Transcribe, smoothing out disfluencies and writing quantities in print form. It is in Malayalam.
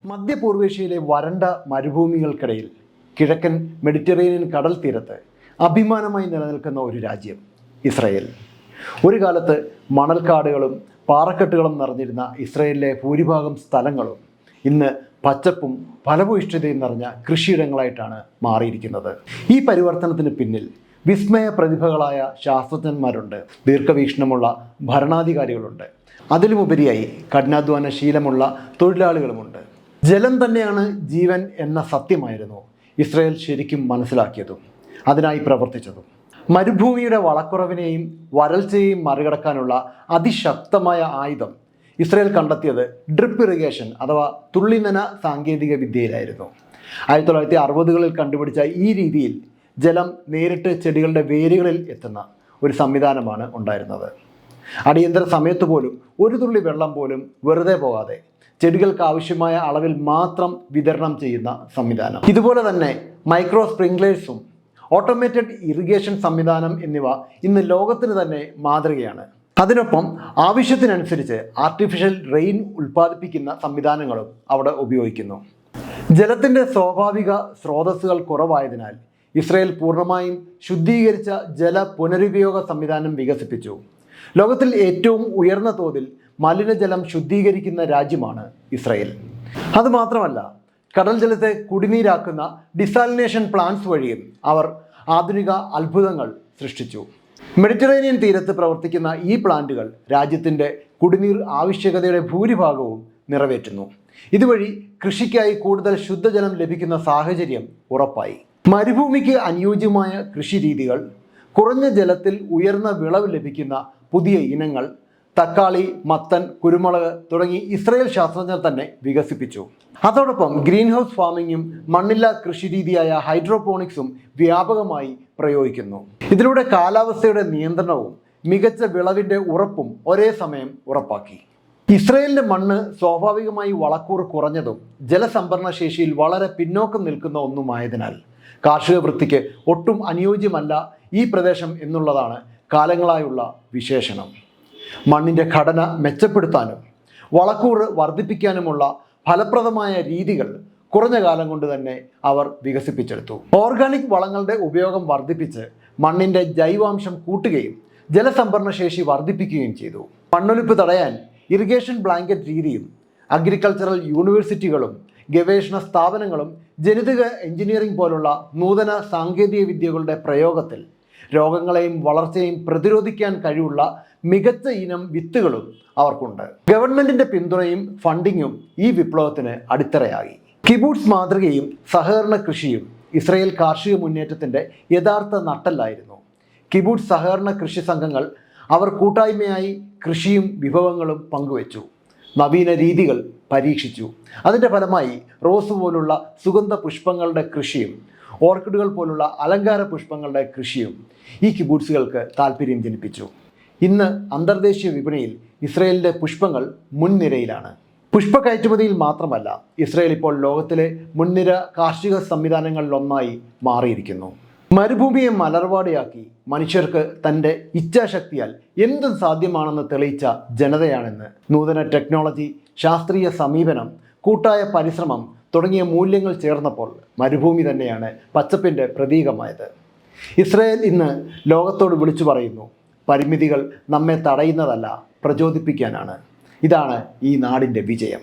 മധ്യപൂർവേഷ്യയിലെ വരണ്ട മരുഭൂമികൾക്കിടയിൽ കിഴക്കൻ മെഡിറ്ററേനിയൻ കടൽ തീരത്ത് അഭിമാനമായി നിലനിൽക്കുന്ന ഒരു രാജ്യം ഇസ്രായേൽ. ഒരു കാലത്ത് മണൽക്കാടുകളും പാറക്കെട്ടുകളും നിറഞ്ഞിരുന്ന ഇസ്രായേലിലെ ഭൂരിഭാഗം സ്ഥലങ്ങളും ഇന്ന് പച്ചപ്പും ഫലഭൂയിഷ്ഠതയും നിറഞ്ഞ കൃഷിയിടങ്ങളായിട്ടാണ് മാറിയിരിക്കുന്നത്. ഈ പരിവർത്തനത്തിന് പിന്നിൽ വിസ്മയ പ്രതിഭകളായ ശാസ്ത്രജ്ഞന്മാരുണ്ട്, ദീർഘവീക്ഷണമുള്ള ഭരണാധികാരികളുണ്ട്, അതിലുമുപരിയായി കഠിനാധ്വാന ശീലമുള്ള തൊഴിലാളികളുമുണ്ട്. ജലം തന്നെയാണ് ജീവൻ എന്ന സത്യമായിരുന്നു ഇസ്രായേൽ ശരിക്കും മനസ്സിലാക്കിയതും അതിനായി പ്രവർത്തിച്ചതും. മരുഭൂമിയുടെ വളക്കുറവിനെയും വരൾച്ചയെയും മറികടക്കാനുള്ള അതിശക്തമായ ആയുധം ഇസ്രായേൽ കണ്ടെത്തിയത് ഡ്രിപ്പ് ഇറിഗേഷൻ അഥവാ തുള്ളിനന സാങ്കേതിക വിദ്യയിലായിരുന്നു. 1960കളിൽ കണ്ടുപിടിച്ച ഈ രീതിയിൽ ജലം നേരിട്ട് ചെടികളുടെ വേരുകളിൽ എത്തുന്ന ഒരു സംവിധാനമാണ് ഉണ്ടായിരുന്നത്. അടിയന്തര സമയത്ത് പോലും ഒരു തുള്ളി വെള്ളം പോലും വെറുതെ പോകാതെ ചെടികൾക്ക് ആവശ്യമായ അളവിൽ മാത്രം വിതരണം ചെയ്യുന്ന സംവിധാനം. ഇതുപോലെ തന്നെ മൈക്രോ സ്പ്രിംഗ്ലേഴ്സും ഓട്ടോമേറ്റഡ് ഇറിഗേഷൻ സംവിധാനം എന്നിവ ഇന്ന് ലോകത്തിന് തന്നെ മാതൃകയാണ്. അതിനൊപ്പം ആവശ്യത്തിനനുസരിച്ച് ആർട്ടിഫിഷ്യൽ റെയിൻ ഉൽപ്പാദിപ്പിക്കുന്ന സംവിധാനങ്ങളും അവിടെ ഉപയോഗിക്കുന്നു. ജലത്തിൻ്റെ സ്വാഭാവിക സ്രോതസ്സുകൾ കുറവായതിനാൽ ഇസ്രായേൽ പൂർണ്ണമായും ശുദ്ധീകരിച്ച ജല പുനരുപയോഗ സംവിധാനം വികസിപ്പിച്ചു. ലോകത്തിൽ ഏറ്റവും ഉയർന്ന തോതിൽ മലിനജലം ശുദ്ധീകരിക്കുന്ന രാജ്യമാണ് ഇസ്രായേൽ. അതുമാത്രമല്ല, കടൽ ജലത്തെ കുടിനീരാക്കുന്ന ഡിസാലിനേഷൻ പ്ലാന്റ്സ് വഴിയും അവർ ആധുനിക അത്ഭുതങ്ങൾ സൃഷ്ടിച്ചു. മെഡിറ്ററേനിയൻ തീരത്ത് പ്രവർത്തിക്കുന്ന ഈ പ്ലാന്റുകൾ രാജ്യത്തിൻ്റെ കുടിനീർ ആവശ്യകതയുടെ ഭൂരിഭാഗവും നിറവേറ്റുന്നു. ഇതുവഴി കൃഷിക്കായി കൂടുതൽ ശുദ്ധജലം ലഭിക്കുന്ന സാഹചര്യം ഉറപ്പായി. മരുഭൂമിക്ക് അനുയോജ്യമായ കൃഷി രീതികൾ, കുറഞ്ഞ ജലത്തിൽ ഉയർന്ന വിളവ് ലഭിക്കുന്ന പുതിയ ഇനങ്ങൾ, തക്കാളി, മത്തൻ, കുരുമുളക് തുടങ്ങി ഇസ്രായേൽ ശാസ്ത്രജ്ഞർ തന്നെ വികസിപ്പിച്ചു. അതോടൊപ്പം ഗ്രീൻ ഹൗസ് ഫാമിങ്ങും മണ്ണില്ലാ കൃഷിരീതിയായ ഹൈഡ്രോപോണിക്സും വ്യാപകമായി പ്രയോഗിക്കുന്നു. ഇതിലൂടെ കാലാവസ്ഥയുടെ നിയന്ത്രണവും മികച്ച വിളവിൻ്റെ ഉറപ്പും ഒരേ സമയം ഉറപ്പാക്കി. ഇസ്രായേലിൻ്റെ മണ്ണ് സ്വാഭാവികമായി വളക്കൂറ് കുറഞ്ഞതും ജലസംഭരണ ശേഷിയിൽ വളരെ പിന്നോക്കം നിൽക്കുന്ന ഒന്നുമായതിനാൽ കാർഷിക വൃത്തിക്ക് ഒട്ടും അനുയോജ്യമല്ല ഈ പ്രദേശം എന്നുള്ളതാണ് കാലങ്ങളായുള്ള വിശേഷണം. മണ്ണിൻ്റെ ഘടന മെച്ചപ്പെടുത്താനും വളക്കൂറ് വർദ്ധിപ്പിക്കാനുമുള്ള ഫലപ്രദമായ രീതികൾ കുറഞ്ഞ കാലം കൊണ്ട് തന്നെ അവർ വികസിപ്പിച്ചെടുത്തു. ഓർഗാനിക് വളങ്ങളുടെ ഉപയോഗം വർദ്ധിപ്പിച്ച് മണ്ണിൻ്റെ ജൈവാംശം കൂട്ടുകയും ജലസംഭരണ ശേഷി വർദ്ധിപ്പിക്കുകയും ചെയ്തു. മണ്ണൊലിപ്പ് തടയാൻ ഇറിഗേഷൻ ബ്ലാങ്കറ്റ് രീതിയും അഗ്രികൾച്ചറൽ യൂണിവേഴ്സിറ്റികളും ഗവേഷണ സ്ഥാപനങ്ങളും ജനിതക എഞ്ചിനീയറിംഗ് പോലുള്ള നൂതന സാങ്കേതിക വിദ്യകളുടെ പ്രയോഗത്തിൽ രോഗങ്ങളെയും വളർച്ചയെയും പ്രതിരോധിക്കാൻ കഴിവുള്ള മികച്ച ഇനം വിത്തുകളും അവർക്കുണ്ട്. ഗവൺമെൻറ്റിൻ്റെ പിന്തുണയും ഫണ്ടിങ്ങും ഈ വിപ്ലവത്തിന് അടിത്തറയായി. കിബൂട്സ് മാതൃകയും സഹകരണ കൃഷിയും ഇസ്രായേൽ കാർഷിക മുന്നേറ്റത്തിൻ്റെ യഥാർത്ഥ നട്ടെല്ലായിരുന്നു. കിബൂട്സ് സഹകരണ കൃഷി സംഘങ്ങൾ അവർ കൂട്ടായ്മയായി കൃഷിയും വിഭവങ്ങളും പങ്കുവച്ചു, നവീന രീതികൾ പരീക്ഷിച്ചു. അതിൻ്റെ ഫലമായി റോസ് പോലുള്ള സുഗന്ധ പുഷ്പങ്ങളുടെ കൃഷിയും ഓർക്കിഡുകൾ പോലുള്ള അലങ്കാര പുഷ്പങ്ങളുടെ കൃഷിയും ഈ കിബൂട്സുകൾക്ക് താല്പര്യം ജനിപ്പിച്ചു. ഇന്ന് അന്തർദേശീയ വിപണിയിൽ ഇസ്രായേലിൻ്റെ പുഷ്പങ്ങൾ മുൻനിരയിലാണ്. പുഷ്പ കയറ്റുമതിയിൽ മാത്രമല്ല, ഇസ്രായേൽ ഇപ്പോൾ ലോകത്തിലെ മുൻനിര കാർഷിക സംവിധാനങ്ങളിലൊന്നായി മാറിയിരിക്കുന്നു. മരുഭൂമിയെ മലർവാടിയാക്കി മനുഷ്യർക്ക് തൻ്റെ ഇച്ഛാശക്തിയാൽ എന്തും സാധ്യമാണെന്ന് തെളിയിച്ച ജനതയാണെന്ന്. നൂതന ടെക്നോളജി, ശാസ്ത്രീയ സമീപനം, കൂട്ടായ പരിശ്രമം തുടങ്ങിയ മൂല്യങ്ങൾ ചേർന്നപ്പോൾ മരുഭൂമി തന്നെയാണ് പച്ചപ്പിൻ്റെ പ്രതീകമായത്. ഇസ്രായേൽ ഇന്ന് ലോകത്തോട് വിളിച്ചു പറയുന്നു, പരിമിതികൾ നമ്മെ തടയുന്നതല്ല, പ്രചോദിപ്പിക്കാനാണ്. ഇതാണ് ഈ നാടിൻ്റെ വിജയം.